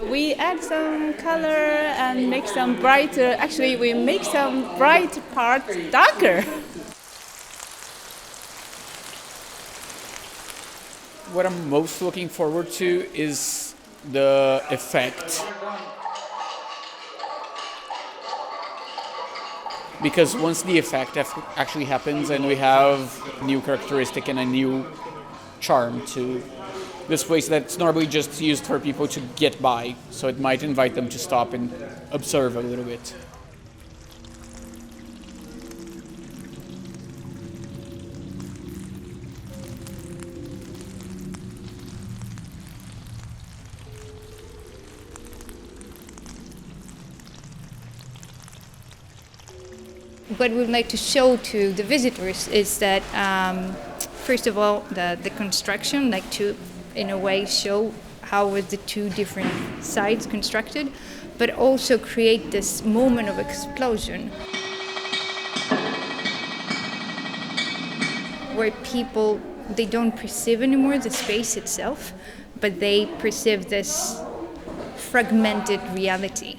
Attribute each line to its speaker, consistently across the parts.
Speaker 1: We add some color and make some brighter. Actually, we make some bright part darker.
Speaker 2: What I'm most looking forward to is the effect. Because once the effect actually happens and we have new characteristic and a new charm to this place that's normally just used for people to get by, so it might invite them to stop and observe a little bit.
Speaker 3: What we'd like to show to the visitors is that, first of all, the construction, like to, in a way, show how was the two different sides constructed, but also create this moment of explosion where people, they don't perceive anymore the space itself, but they perceive this fragmented reality.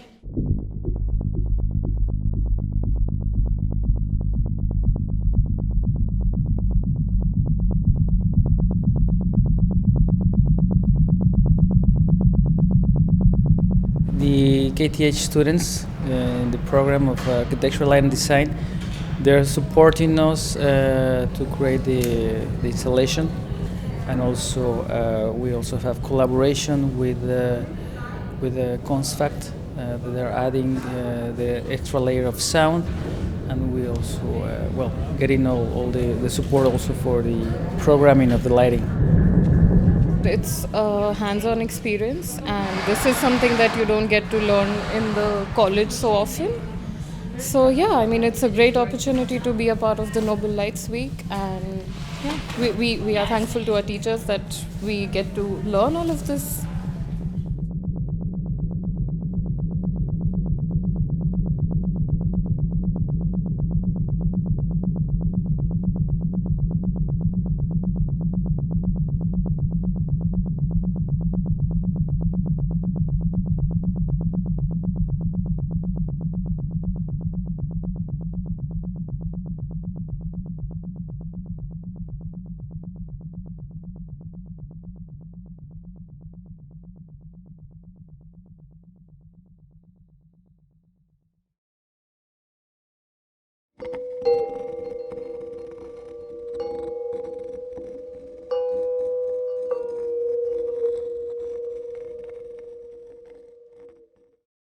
Speaker 4: The KTH students in the program of Architectural Light and Design, they're supporting us to create the installation, and also we also have collaboration with Constfact. They're adding the extra layer of sound, and we also getting all the support also for the programming of the lighting.
Speaker 5: It's a hands-on experience, and this is something that you don't get to learn in the college so often. So yeah, I mean, it's a great opportunity to be a part of the Nobel Lights Week, and yeah, we are thankful to our teachers that we get to learn all of this